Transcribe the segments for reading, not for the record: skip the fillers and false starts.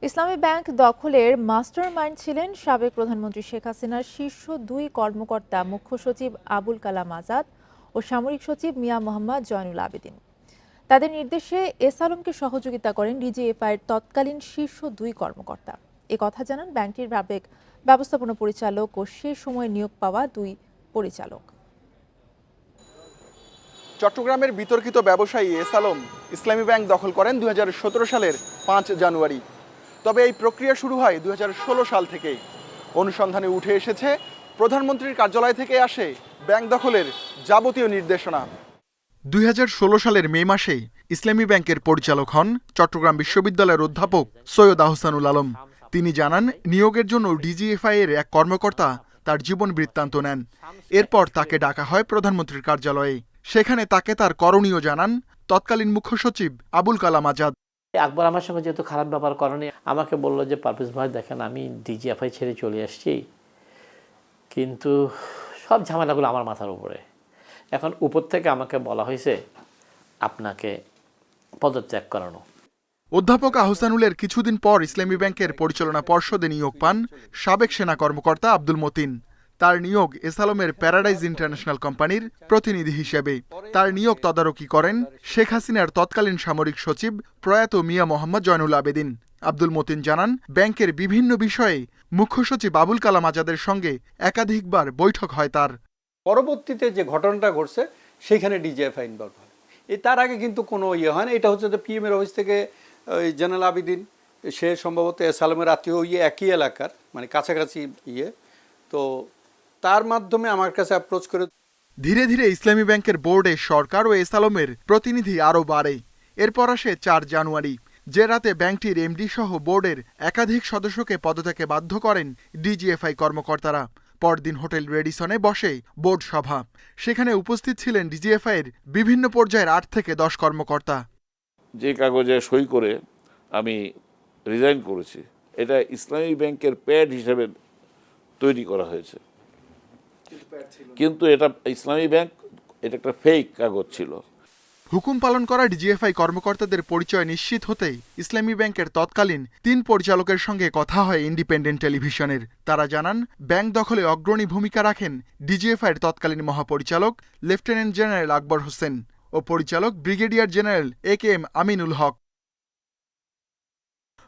ইসলামী bank দখলের mastermind ছিলেন সাবেক প্রধানমন্ত্রী শেখ হাসিনার শীর্ষ দুই কর্মকর্তা মুখ্য সচিব আবুল কালাম আজাদ ও সামরিক সচিব মিয়া মোহাম্মদ জয়নুল আবেদিন। তাদের নির্দেশে এস আলমকে সহযোগিতা করেন ডিজিএফআইয়ের তৎকালীন শীর্ষ দুই কর্মকর্তা। এ কথা জানান ব্যাংকটির সাবেক ব্যবস্থাপনা পরিচালক ও সে সময় নিয়োগ পাওয়া দুই পরিচালক। চট্টগ্রামের বিতর্কিত ব্যবসায়ী এস আলম ইসলামী ব্যাংক দখল করেন 2017 সালের 5 জানুয়ারি। তবে এই প্রক্রিয়া শুরু হয় 2016 সাল থেকে। অনুসন্ধানে উঠে এসেছে প্রধানমন্ত্রীর কার্যালয় থেকে আসে ব্যাংক দখলের যাবতীয় নির্দেশনা। 2016 সালের মে মাসে ইসলামী ব্যাংকের পরিচালক হন চট্টগ্রাম বিশ্ববিদ্যালয়ের অধ্যাপক সৈয়দ আহসানুল আলম। তিনি জানান, নিয়োগের জন্য ডিজিএফআই এর এক কর্মকর্তা তার জীবন বৃত্তান্ত নেন। এরপর তাকে ডাকা হয় প্রধানমন্ত্রীর কার্যালয়ে। সেখানে তাকে তার করণীয় জানান তৎকালীন মুখ্য সচিব আবুল কালাম আজাদ। আকবর আমার সঙ্গে যেহেতু খারাপ ব্যাপার করেনি, আমাকে বললো যে পারভেজ ভাই দেখেন, আমি ডিজিএফআই ছেড়ে চলে আসছি, কিন্তু সব ঝামেলাগুলো আমার মাথার উপরে। এখন উপর থেকে আমাকে বলা হয়েছে আপনাকে পদত্যাগ করানো। অধ্যাপক আহসানুলের কিছুদিন পর ইসলামী ব্যাংকের পরিচালনা পর্ষদে নিয়োগ পান সাবেক সেনা কর্মকর্তা আব্দুল মতিন। তার নিয়োগ এস আলমের প্যারাডাইজ ইন্টারন্যাশনাল কোম্পানির প্রতিনিধি হিসেবে। তার নিয়োগ তদারকি করেন শেখ হাসিনার তৎকালীন সামরিক সচিব প্রয়াত মিয়া মোহাম্মদ জয়নুল আবেদিন। আব্দুল মতিন জানান, ব্যাংকের বিভিন্ন বিষয়ে মুখ্য সচিব আবুল কালাম আজাদের সঙ্গে একাধিকবার বৈঠক হয় তার। পরবর্তীতে যে ঘটনাটা ঘটছে সেখানে ডিজিএফআই ইনভলভ হয়। তার আগে কিন্তু কোনো হয় না। এটা হচ্ছে পিএম এর অফিস থেকে জয়নুল আবেদিন, সে সম্ভবত এস আলমের আত্মীয়, একই এলাকার, মানে কাছাকাছি তো তার মাধ্যমে আমার কাছে অ্যাপ্রোচ করে। ধীরে ধীরে ইসলামী ব্যাংকের বোর্ডে সরকার ও এস আলমের প্রতিনিধি আরও বাড়ে। এরপর আসে 4 জানুয়ারি, যে রাতে ব্যাংকটির এমডি সহ বোর্ডের একাধিক সদস্যকে পদত্যাগে বাধ্য করেন ডিজিএফআই কর্মকর্তারা। পরদিন হোটেল রেডিসনে বসে বোর্ড সভা। সেখানে উপস্থিত ছিলেন ডিজিএফআই এর বিভিন্ন পর্যায়ের 8 থেকে 10 কর্মকর্তা। যে কাগজে সই করে আমি রিজাইন করেছি, এটা ইসলামী ব্যাংকের প্যাড হিসেবে তৈরি করা হয়েছে, কিন্তু এটা ইসলামী ব্যাংক, এটা একটা ফেক কাগজ ছিল। হুকুম পালন করা ডিজিএফআই কর্মকর্তাদের পরিচয় নিশ্চিত হতেই ইসলামী ব্যাংকের তৎকালীন 3 পরিচালকের সঙ্গে কথা হয় ইন্ডিপেন্ডেন্ট টেলিভিশনের। তারা জানান, ব্যাংক দখলে অগ্রণী ভূমিকা রাখেন ডিজিএফআই এর তৎকালীন মহাপরিচালক লেফটেন্যান্ট জেনারেল আকবর হোসেন ও পরিচালক ব্রিগেডিয়ার জেনারেল AKM আমিনুল হক।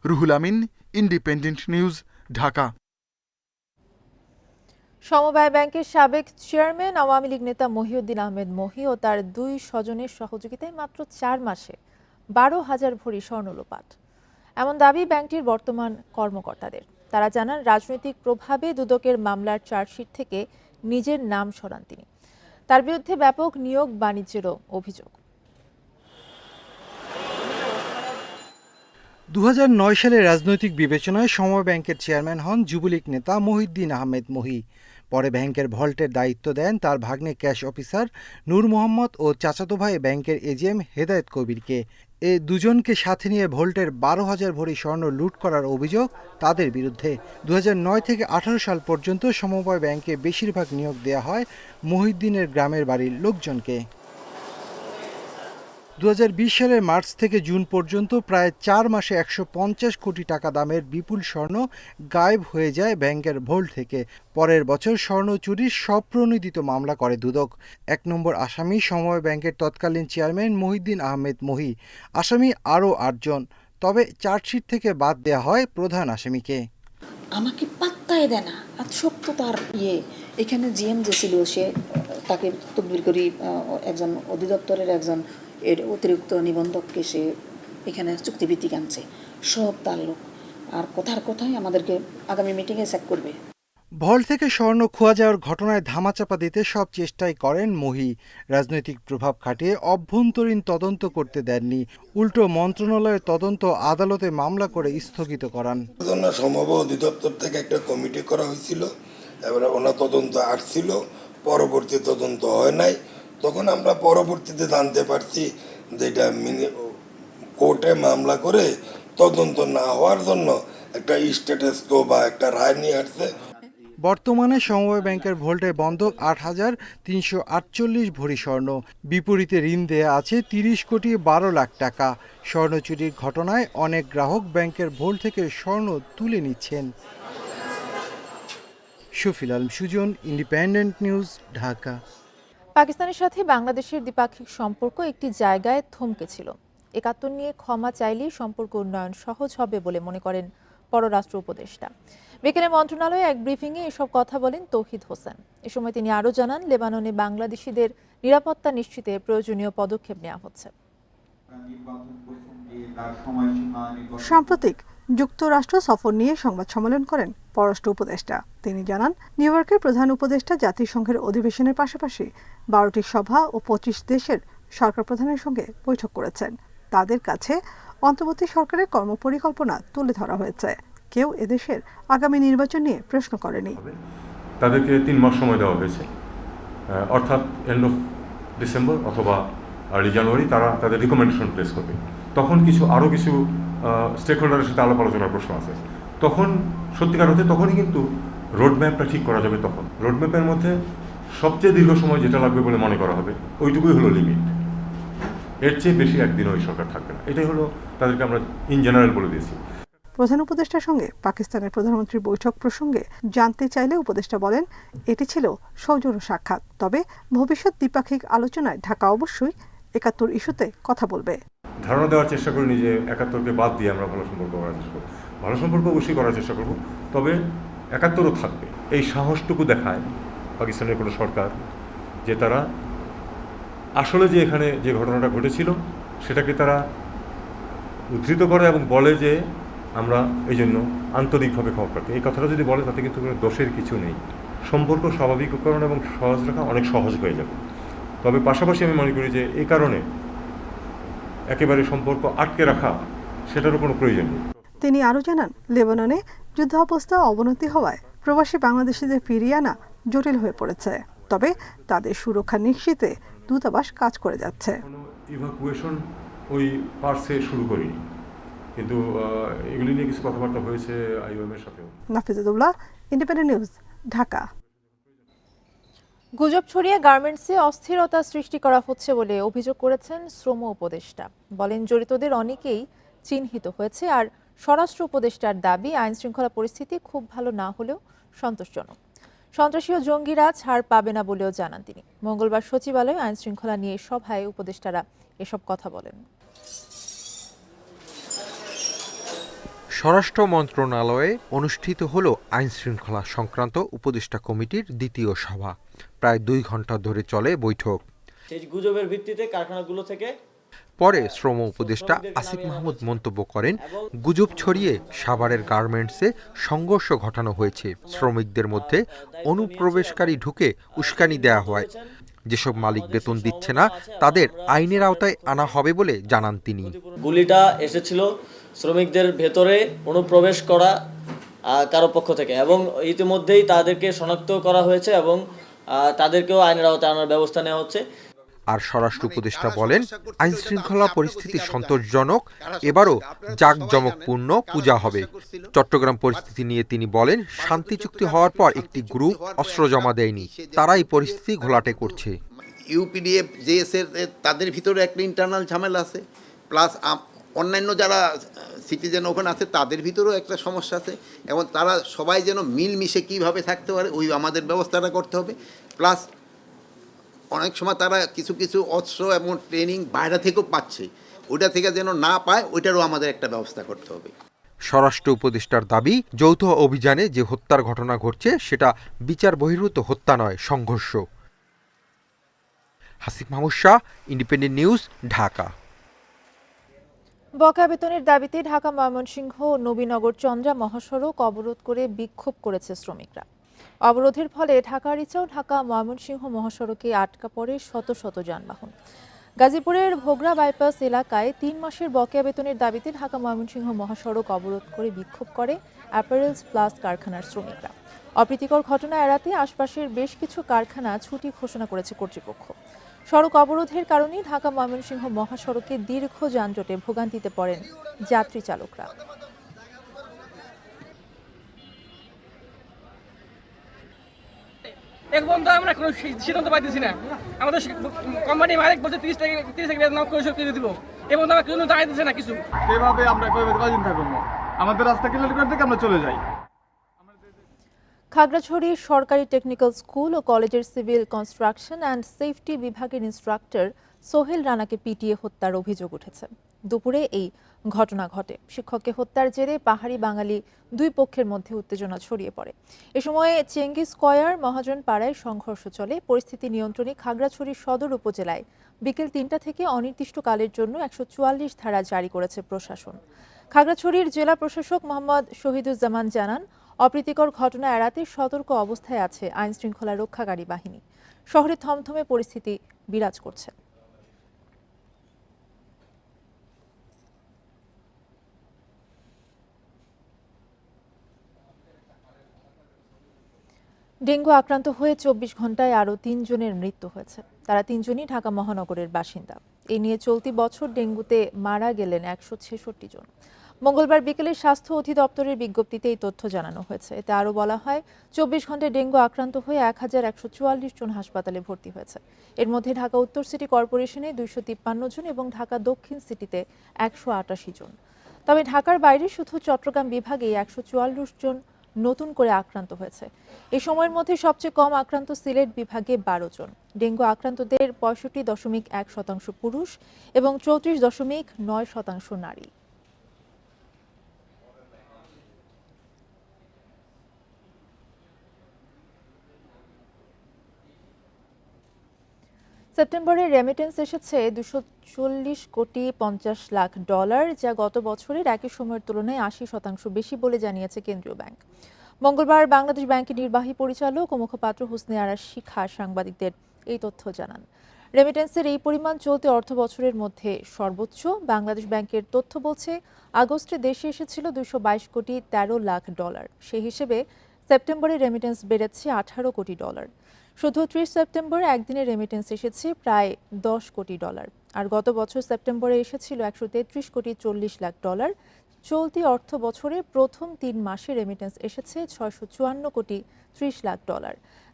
Ruhul Amin, independent News, Dhaka. সমবায় ব্যাংকের সাবেক চেয়ারম্যান আওয়ামী লীগ নেতা মহিউদ্দিন আহমেদ মহি ও তার 2 স্বজনের সহযোগিতায় মাত্র 4 মাসে 12,000 ভরি স্বর্ণ লোপাট, এমন দাবি ব্যাংকটির বর্তমান কর্মকর্তাদের। তারা জানান, রাজনৈতিক প্রভাবে দুদকের মামলার চার্জশিট থেকে নিজের নাম সরান তিনি। তার বিরুদ্ধে ব্যাপক নিয়োগ বাণিজ্যেরও অভিযোগ। 2009 সালে রাজনৈতিক বিবেচনায় সমবায় ব্যাংকের চেয়ারম্যান হন যুবলীগ নেতা মহিউদ্দিন আহমেদ মহি। পরে ব্যাংকের ভল্টের দায়িত্ব দেন তার ভাগ্নে ক্যাশ অফিসার নূর মোহাম্মদ ও চাচাতো ভাই ব্যাংকের এজিএম হেদায়েত কবিরকে। এ দুজনকে সাথে নিয়ে ভল্টের 12,000 ভরি স্বর্ণ লুট করার অভিযোগ তাদের বিরুদ্ধে। 2009 থেকে 18 সাল পর্যন্ত সমবায় ব্যাংকে বেশিরভাগ নিয়োগ দেওয়া হয় মহিউদ্দিনের গ্রামের বাড়ির লোকজনকে। 2020 সালের মার্চ থেকে জুন পর্যন্ত প্রায় 4 মাসে 150 কোটি টাকা দামের বিপুল স্বর্ণ গায়েব হয়ে যায় ব্যাংকের ভল্ট থেকে। পরের বছর স্বর্ণ চুরির স্বপ্রণোদিত মামলা করে দুদক। 1 নম্বর আসামি সমবায় ব্যাংকের তৎকালীন চেয়ারম্যান মহিউদ্দিন আহমেদ মহি। আসামি আরও 8 জন, তবে চার্জশিট থেকে বাদ দেওয়া হয় প্রধান আসামিকে। আমাকে পাত্তাই দেয় না, আর সত্য তার এখানে জিএম যে ছিল সে তাকে তদবির করি, একজন অধিদপ্তরের একজন এর অতিরিক্ত নিবন্ধককে সে এখানে চুক্তিভিত্তিক আনছে, সব তার লোক। আর কথায় আমাদেরকে আগামী মিটিংয়ে চেক করবে। ভল্ট থেকে স্বর্ণ খোয়া যাওয়ার ঘটনায় ধামাচাপা দিতে সব চেষ্টাই করেন মহি। রাজনৈতিক প্রভাব খাটিয়ে অভ্যন্তরীণ তদন্ত করতে দেননি, উল্টো মন্ত্রণালয়ের তদন্ত আদালতে মামলা করে স্থগিত করান। সমবায় অধিদপ্তর থেকে একটা কমিটি করা হয়েছিল, এবারে ওনার তদন্ত আসছিল, পরবর্তী তদন্ত হয় নাই। তখন আমরা পরবর্তীতে জানতে পারছি যে এটা কোর্টে মামলা করে তদন্ত না হওয়ার জন্য একটা স্ট্যাটাস কো বা একটা রায় নিয়ে আসছে। বর্তমানে সমবায় ব্যাংকের ভল্টে বন্ধক ৮,৩৪৮ ভরি স্বর্ণ। বিপরীতে ঋণ দেয়া আছে ৩০,১২,০০,০০০ টাকা। স্বর্ণ চুরির ঘটনায় অনেক গ্রাহক ব্যাংকের ভল্ট থেকে স্বর্ণ তুলে নিচ্ছেন। Shafil Alam Sujan, Independent News, Dhaka. পাকিস্তানের সাথে বাংলাদেশের দ্বিপাক্ষিক সম্পর্ক একটি জায়গায় থমকে ছিল। ৭১ নিয়ে ক্ষমা চাইলেই সম্পর্ক উন্নয়ন সহজ হবে বলে মনে করেন পররাষ্ট্র উপদেষ্টা। বিকেলে মন্ত্রণালয়ে এক ব্রিফিংয়ে এসব কথা বলেন তৌহিদ হোসেন। এ সময় তিনি আরও জানান, লেবাননে বাংলাদেশিদের নিরাপত্তা নিশ্চিতে প্রয়োজনীয় পদক্ষেপ নেওয়া হচ্ছে। সাম্প্রতিক যুক্তরাষ্ট্র সফর নিয়ে সংবাদ সম্মেলন করেন পররাষ্ট্র উপদেষ্টা। তিনি জানান, নিউ ইয়র্কের প্রধান উপদেষ্টা জাতিসংঘের অধিবেশনের পাশাপাশি 12টি সভা ও 25 দেশের সরকার প্রধানের সঙ্গে বৈঠক করেছেন। তাদের কাছে অন্তর্বর্তী সরকারের কর্মপরিকল্পনা তুলে ধরা হয়েছে। কেউ এদেশের আগামী নির্বাচন নিয়ে প্রশ্ন করেনি। তাদেরকে 3 মাস সময় দেওয়া হয়েছে, অর্থাৎ এন্ড অফ ডিসেম্বর অথবা আর্লি জানুয়ারি তারা তাদের রিকমেন্ডেশন প্লেস করবে। তখন আরও কিছু স্টেক হোল্ডারের সাথে আলাপ আলোচনার প্রশ্ন আছে। তখন সত্যিকার অর্থে তখনই কিন্তু রোডম্যাপটা ঠিক করা যাবে। তখন রোডম্যাপের মধ্যে সবচেয়ে দীর্ঘ সময় যেটা লাগবে বলে মনে করা হবে ওইটুকুই হলো লিমিট। এর চেয়ে বেশি একদিনও এই সরকার থাকবে না। এটাই হলো তাদেরকে আমরা ইন জেনারেল বলে দিয়েছি। প্রধান উপদেষ্টার সঙ্গে পাকিস্তানের প্রধানমন্ত্রীর বৈঠক প্রসঙ্গে জানতে চাইলে উপদেষ্টা বলেন, এটি ছিল সৌজন্য সাক্ষাৎ। তবে ভবিষ্যৎ দ্বিপাক্ষিক আলোচনায় ঢাকা অবশ্যই ৭১ ইস্যুতে কথা বলবে। ধারণা দেওয়ার চেষ্টা করিনি যে ৭১কে বাদ দিয়ে আমরা ভালো সম্পর্ক করার চেষ্টা করব। ভালো সম্পর্ক অবশ্যই করার চেষ্টা করব, তবে ৭১ও থাকবে। এই সাহসটুকু দেখায় পাকিস্তানের কোনো সরকার যে তারা আসলে যে এখানে যে ঘটনাটা ঘটেছিল সেটাকে তারা উদ্ধৃত করে এবং বলে যে আমরা এই জন্য আন্তরিকভাবে ক্ষমা প্রার্থী। এই কথাটা যদি বলে তাতে কিন্তু কোনো দোষের কিছু নেই। সম্পর্ক স্বাভাবিককরণ এবং সহজ রাখা অনেক সহজ হয়ে যাবে। তবে পাশাপাশি আমি মনে করি যে এই কারণে একেবারে সম্পর্ক আটকে রাখা সেটারও কোনো প্রয়োজন নেই। তিনি আরও জানান, লেবাননে যুদ্ধাবস্থা অবনতি হওয়ায় প্রবাসী বাংলাদেশিদের ফিরিয়ে আনা জটিল হয়ে পড়েছে। তবে তাদের সুরক্ষা নিশ্চিতে দূতাবাস কাজ করে যাচ্ছে। ইভাকুয়েশন ওই পার্সে শুরু করিনি, কিন্তু এগুলি নিয়ে কিছু কথাবার্তা হয়েছে আইওএম এর সাথেও। নাফিজুল্লাহ, ইন্ডিপেন্ডেন্ট নিউজ, ঢাকা। গুজব ছড়িয়ে গার্মেন্টসে অস্থিরতা সৃষ্টি করা হচ্ছে বলে অভিযোগ করেছেন শ্রম উপদেষ্টা। বলেন, জড়িতদের অনেকেই চিহ্নিত হয়েছে। আর স্বরাষ্ট্র উপদেষ্টার দাবি, আইন শৃঙ্খলা পরিস্থিতি খুব ভালো না হলেও সন্তোষজনক। সন্ত্রাসী ও জঙ্গিরা ছাড় পাবে না বলেও জানান তিনি। মঙ্গলবার সচিবালয়ে আইন শৃঙ্খলা নিয়ে সভায় উপদেষ্টারা এসব কথা বলেন। স্বরাষ্ট্র মন্ত্রণালয়ে অনুষ্ঠিত হল আইন শৃঙ্খলা সংক্রান্ত উপদেষ্টা কমিটির দ্বিতীয় সভা। প্রায় 2 ঘন্টা ধরে চলে বৈঠক। সেই গুজবের ভিত্তিতে কারখানাগুলো থেকে পরে শ্রম উপদেষ্টা আসিফ মাহমুদ মন্তব্য করেন, গুজব ছড়িয়ে সাভারের গার্মেন্টসে সংঘর্ষ ঘটানো হয়েছে। শ্রমিকদের মধ্যে অনুপ্রবেশকারী ঢুকে উস্কানি দেয়া হয়। যেসব মালিক বেতন দিচ্ছে না তাদের আইনের আওতায় আনা হবে বলে জানান তিনি। গুলিটা এসেছিল শ্রমিকদের ভেতরে অনুপ্রবেশ করা কারো পক্ষ থেকে, এবং ইতিমধ্যেই তাদেরকে শনাক্ত করা হয়েছে এবং তাদেরকেও আইনের আওতায় আনার ব্যবস্থা নেওয়া হচ্ছে। আর স্বরাষ্ট্র উপদেষ্টা বলেন, আইন শৃঙ্খলা পরিস্থিতি সন্তোষজনক, এবারও জাঁকজমকপূর্ণ পূজা হবে। চট্টগ্রাম পরিস্থিতি নিয়ে তিনি বলেন, শান্তি চুক্তি হওয়ার পর একটি গ্রুপ অস্ত্র জমা দেয়নি, তারাই পরিস্থিতি ঘোলাটে করছে। ইউপিডিএফ জেএসের তাদের ভিতরে একটা ইন্টারনাল ঝামেলা আছে, প্লাস অন্যান্য যারা সিটিজেন ওখানে আছে তাদের ভিতরেও একটা সমস্যা আছে, এবং তারা সবাই যেন মিলমিশে কীভাবে থাকতে পারে ওই আমাদের ব্যবস্থাটা করতে হবে। প্লাস অনেক সময় তারা কিছু কিছু অস্ত্র এবং ট্রেনিং বাইরে থেকেও পাচ্ছে, ওইটা থেকে যেন না পায় ওইটারও আমাদের একটা ব্যবস্থা করতে হবে। স্বরাষ্ট্র উপদেষ্টার দাবি, যৌথ অভিযানে যে হত্যার ঘটনা ঘটছে সেটা বিচার বহির্ভূত হত্যা নয়, সংঘর্ষ। Hasif Mahmud Shah, independent News, Dhaka. বকেয়া বেতনের দাবিতে ঢাকা ময়মনসিংহ নবীনগর চন্দ্রা মহাসড়ক অবরোধ করে বিক্ষোভ করেছে শ্রমিকরা। অবরোধের ফলে ঢাকা রিচাও ঢাকা ময়মনসিংহ মহাসড়কে আটকা পড়ে শত শত যানবাহন। গাজীপুরের ভোগড়া বাইপাস এলাকায় 3 মাসের বকেয়া বেতনের দাবিতে ঢাকা ময়মনসিংহ মহাসড়ক অবরোধ করে বিক্ষোভ করে অ্যাপারেলস প্লাস কারখানার শ্রমিকরা। অপ্রীতিকর ঘটনা এড়াতে আশপাশের বেশ কিছু কারখানা ছুটি ঘোষণা করেছে কর্তৃপক্ষ। সড়ক অবরোধের কারণে ঢাকা ময়মনসিংহ মহাসড়কে দীর্ঘ যানজটে ভোগান্তিতে পড়েন যাত্রী চালকরা। এখন তো আমরা কোনো সিদ্ধান্ত পাইতেছি না। আমাদের কোম্পানি মালিক বলছে 30 তারিখে বেতন করে দিব, এবং আমরা কোনো জানাই দিচ্ছে না কিছু। এভাবে আমরা কয়দিন থাকবো? আমাদের রাস্তা ক্লিয়ার করে থেকে আমরা চলে যাই। খাগড়াছড়ির সরকারি টেকনিক্যাল স্কুল ও কলেজের সিভিল কনস্ট্রাকশন অ্যান্ড সেফটি বিভাগের ইনস্ট্রাক্টর সোহেল রানাকে পিটিয়ে হত্যার অভিযোগ উঠেছে। দুপুরে এই ঘটনা ঘটে। শিক্ষককে হত্যার জেরে পাহাড়ি বাঙালি দুই পক্ষের মধ্যে উত্তেজনা ছড়িয়ে পড়ে। এ সময় চেঙ্গি স্কয়ার মহাজন পাড়ায় সংঘর্ষ চলে। পরিস্থিতি নিয়ন্ত্রণে খাগড়াছড়ি সদর উপজেলায় বিকেল ৩টা থেকে অনির্দিষ্টকালের জন্য ১৪৪ ধারা জারি করেছে প্রশাসন। খাগড়াছড়ির জেলা প্রশাসক মোহাম্মদ শহীদুজ্জামান জানান, অপ্রীতিকর ঘটনা এড়াতে সতর্ক অবস্থায় আছে আইন শৃঙ্খলা রক্ষাকারী বাহিনী। শহরে থমথমে পরিস্থিতি বিরাজ করছে। ডেঙ্গু আক্রান্ত হয়ে ২৪ ঘন্টায় আরও ৩ জনের মৃত্যু হয়েছে। তারা ৩ জনই ঢাকা মহানগরের বাসিন্দা। এ নিয়ে চলতি বছর ডেঙ্গুতে মারা গেলেন ১৬৬ জন। মঙ্গলবার বিকেলে স্বাস্থ্য অধিদপ্তরের বিজ্ঞপ্তিতে এই তথ্য জানানো হয়েছে। এতে আরও বলা হয়, ২৪ ঘন্টায় ডেঙ্গু আক্রান্ত হয়ে ১১৪৪ জন হাসপাতালে ভর্তি হয়েছে। এর মধ্যে ঢাকা উত্তর সিটি কর্পোরেশনে ২৫৩ জন এবং ঢাকা দক্ষিণ সিটিতে ১৮৮ জন। তবে ঢাকার বাইরে শুধু চট্টগ্রাম বিভাগে ১৪৪ জন নতুন করে আক্রান্ত হয়েছে। এই সময়ের মধ্যে সবচেয়ে কম আক্রান্ত সিলেট বিভাগে ১২ জন। ডেঙ্গু আক্রান্তদের ৬৫.১% পুরুষ এবং ৩৪.৯% নারী। সেপ্টেম্বরে রেমিটেন্স এসেছে $২৪০.৫০ লাখ, যা গত বছরের একই সময়ের তুলনায় ৮০% বেশি বলে জানিয়েছে কেন্দ্রীয় ব্যাংক। মঙ্গলবার বাংলাদেশ ব্যাংকের নির্বাহী পরিচালক ও মুখপাত্র হুসনে আরা শিখা সাংবাদিকদের এই তথ্য জানান। রেমিটেন্সের এই পরিমাণ চলতি অর্থ বছরের মধ্যে সর্বোচ্চ। বাংলাদেশ ব্যাংকের তথ্য বলছে, আগস্টে দেশে এসেছিল $২২.১৩ লাখ। সেই হিসেবে সেপ্টেম্বরে রেমিটেন্স বেড়েছে $১৮ কোটি। শুধু ৩০ সেপ্টেম্বর একদিনে রেমিটেন্স এসেছে প্রায় $১০ কোটি। আর গত বছর সেপ্টেম্বরে এসেছিল $১৩৩.৪০ লাখ। চলতি অর্থ বছরে প্রথম ৩ মাসে রেমিটেন্স এসেছে $৬৫৪.৩০ লাখ,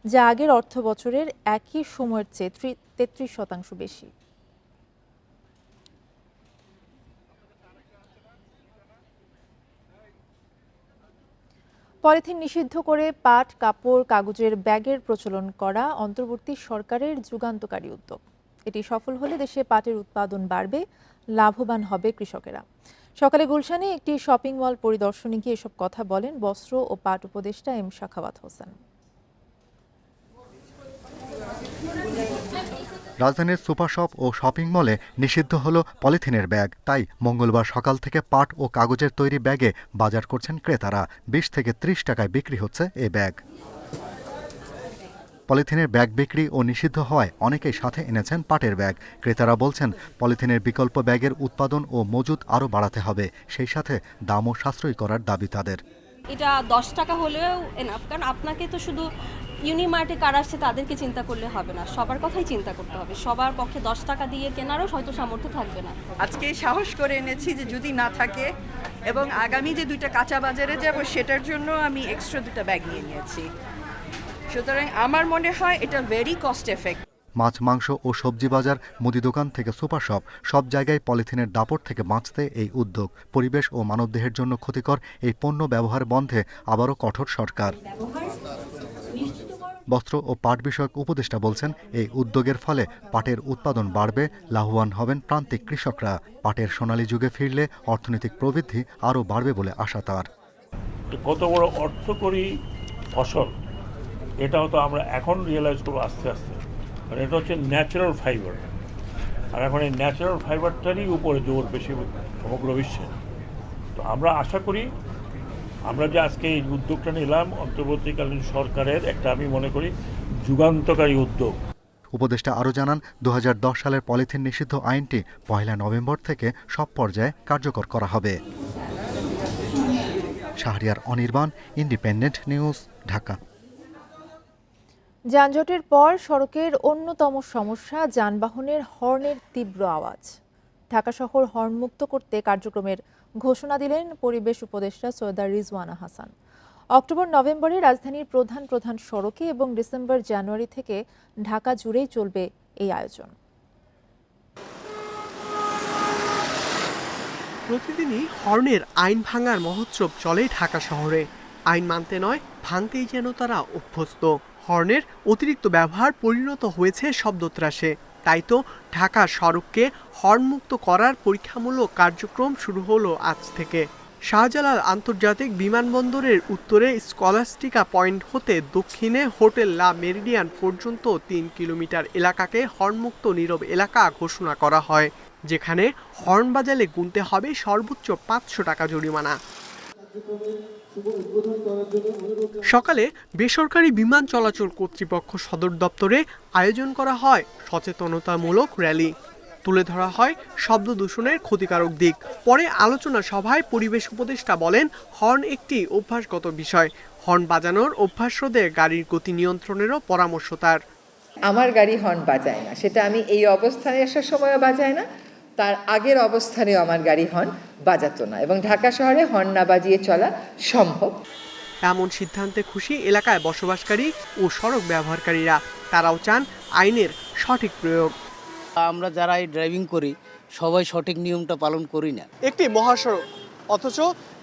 যা আগের অর্থ বছরের একই সময়ের চেয়ে ৩৩% বেশি। পলিথিন নিষিদ্ধ করে পাট, কাপড়, কাগজের ব্যাগের প্রচলন করা অন্তর্বর্তী সরকারের যুগান্তকারী উদ্যোগ। এটি সফল হলে দেশে পাটের উৎপাদন বাড়বে, লাভবান হবে কৃষকেরা। সকালে গুলশানে একটি শপিং মল পরিদর্শনে গিয়ে এসব কথা বলেন বস্ত্র ও পাট উপদেষ্টা এম সাখাওয়াত হোসেন। রাজধানীর সুপার শপ ও শপিং মলে নিষিদ্ধ হলো পলিথিনের ব্যাগ। তাই মঙ্গলবার সকাল থেকে পাট ও কাগজের তৈরি ব্যাগে বাজার করছেন ক্রেতারা। ২০ থেকে ৩০ টাকায় বিক্রি হচ্ছে এই ব্যাগ। পলিথিনের ব্যাগ বিক্রি ও নিষিদ্ধ হওয়ায় অনেকেই সাথে এনেছেন পাটের ব্যাগ। ক্রেতারা বলছেন, পলিথিনের বিকল্প ব্যাগের উৎপাদন ও মজুত আরও বাড়াতে হবে, সেই সাথে দামও সাশ্রয়ী করার দাবি তাদের। এটা ১০ টাকা হলেও এনাফ, কারণ আপনাকে তো শুধু ইউনিমার্টে কারা আসছে তাদেরকে চিন্তা করলে হবে না, সবার কথাই চিন্তা করতে হবে। সবার পক্ষে 10 টাকা দিয়ে কেনারও হয়তো সামর্থ্য থাকবে না। আজকে সাহস করে এনেছি যে যদি না থাকে, এবং আগামী যে 2টা কাঁচা বাজারে যাব সেটার জন্য আমি এক্সট্রা 2টা ব্যাগ নিয়ে নিয়েছি। সুতরাং আমার মনে হয় এটা ভেরি কস্ট এফেক্ট। মাছ, মাংস ও সবজি বাজার, মুদি দোকান থেকে সুপার শপ, সব জায়গায় পলিথিনের দাপট থেকে বাঁচতে এই উদ্যোগ। পরিবেশ ও মানবদেহের জন্য ক্ষতিকর এই পণ্য ব্যবহার বন্ধে আবারও কঠোর সরকার। বস্ত্র ও পাট বিষয়ক উপদেষ্টা বলছেন, এই উদ্যোগের ফলে পাটের উৎপাদন বাড়বে, লাভবান হবেন প্রান্তিক কৃষকরা। পাটের সোনালী যুগে ফিরলে অর্থনৈতিক প্রবৃদ্ধি আরও বাড়বে বলে আশা তার। কত বড় অর্থকরী ফসল, এটাও তো আমরা এখন রিয়েলাইজ করবো আস্তে আস্তে। কারণ এটা হচ্ছে ন্যাচারাল ফাইবার, আর এখন এই ন্যাচারাল ফাইবারটারই উপরে জোর বেশি সমগ্র বিশ্বে। তো আমরা আশা করি আমরা যে আজকে এই উদ্যোগটা নিলাম অন্তর্বর্তীকালীন সরকারের একটা, আমি মনে করি, যুগান্তকারী উদ্যোগ। উপদেষ্টা আরও জানান, ২০১০ সালের পলিথিন নিষিদ্ধ আইনটি ১ নভেম্বর থেকে সব পর্যায়ে কার্যকর করা হবে। Shahriar Anirban, independent News, Dhaka. যানজটের পর সড়কের অন্যতম সমস্যা যানবাহনের হর্নের তীব্র আওয়াজ। ঢাকা শহর হর্নমুক্ত করতে কার্যক্রমের ঘোষণা দিলেন পরিবেশ উপদেষ্টা সৈয়দা রিজওয়ানা হাসান। অক্টোবর নভেম্বরে রাজধানীর প্রধান প্রধান সড়কে এবং ডিসেম্বর জানুয়ারি থেকে ঢাকা জুড়েই চলবে এই আয়োজন। প্রতিদিনই হর্নের আইন ভাঙার মহোৎসব চলে ঢাকা শহরে। আইন মানতে নয়, ভাঙতেই যেন তারা অভ্যস্ত। হর্নের অতিরিক্ত ব্যবহার পরিণত হয়েছে শব্দত্রাসে। তাই তো ঢাকা সড়ককে হর্নমুক্ত করার পরীক্ষামূলক কার্যক্রম শুরু হলো আজ থেকে। শাহজালাল আন্তর্জাতিক বিমানবন্দরের উত্তরে স্কলাস্টিকা পয়েন্ট হতে দক্ষিণে হোটেল লা মেরিডিয়ান পর্যন্ত ৩ কিলোমিটার এলাকাকে হর্নমুক্ত নীরব এলাকা ঘোষণা করা হয়, যেখানে হর্ন বাজালে গুনতে হবে সর্বোচ্চ ৫০০ টাকা জরিমানা। সকালে বেসরকারি বিমান চলাচল কর্তৃপক্ষ সদর দপ্তরে আয়োজন করা হয় সচেতনতামূলক র্যালি। তুলে ধরা হয় শব্দ দূষণের ক্ষতিকারক দিক। পরে আলোচনা সভায় পরিবেশ উপদেষ্টা বলেন, হর্ন একটি অভ্যাসগত বিষয়। হর্ন বাজানোর অভ্যাস রোধে গাড়ির গতি নিয়ন্ত্রণেরও পরামর্শ তার। আমার গাড়ি হর্ন বাজায় না, সেটা আমি এই অবস্থানে আসার সময়ও বাজায় না, তার আগের অবস্থানেও আমার গাড়ি হর্ন বাজাতো না, এবং ঢাকা শহরে হর্ন না বাজিয়ে চলা সম্ভব। এমন সিদ্ধান্তে খুশি এলাকায় বসবাসকারী ও সড়ক ব্যবহারকারীরা। তারাও চান আইনের সঠিক প্রয়োগ। আমরা যারা এই ড্রাইভিং করি সবাই সঠিক নিয়মটা পালন করি না। একটি মহাসড়ক, অথচ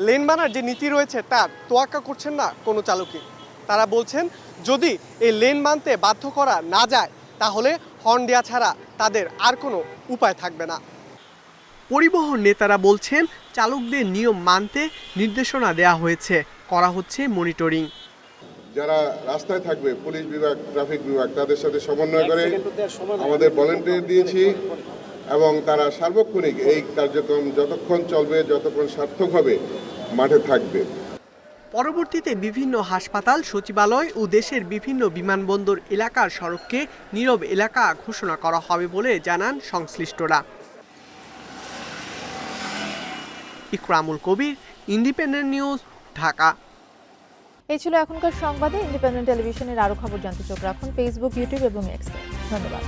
লেন মানার যে নীতি রয়েছে তার তোয়াক্কা করছেন না কোনো চালকই। তারা বলছেন, যদি এই লেন মানতে বাধ্য করা না যায় তাহলে হর্ন দেওয়া ছাড়া তাদের আর কোনো উপায় থাকবে না। পরিবহন নেতারা বলছেন, চালকদের নিয়ম মানতে নির্দেশনা দেওয়া হয়েছে, করা হচ্ছে মনিটরিং। যারা রাস্তায় থাকবে, পুলিশ বিভাগ, ট্রাফিক বিভাগ, তাদের সাথে সমন্বয় করে আমাদের ভলেন্টিয়ার দিয়েছি, এবং তারা সার্বক্ষণিক এই কার্যক্রম যতক্ষণ চলবে, যতক্ষণ সার্থক হবে, মাঠে থাকবে। পরবর্তীতে বিভিন্ন হাসপাতাল, সচিবালয় ও দেশের বিভিন্ন বিমানবন্দর এলাকার সড়ককে নীরব এলাকা ঘোষণা করা হবে বলে জানান সংশ্লিষ্টরা। ইকরামুল কবির, ইন্ডিপেন্ডেন্ট নিউজ, ঢাকা। এই ছিল এখনকার সংবাদে। ইন্ডিপেন্ডেন্ট টেলিভিশনের আরও খবর জানতে চোখ রাখুন ফেসবুক, ইউটিউব এবং এক্সে। ধন্যবাদ।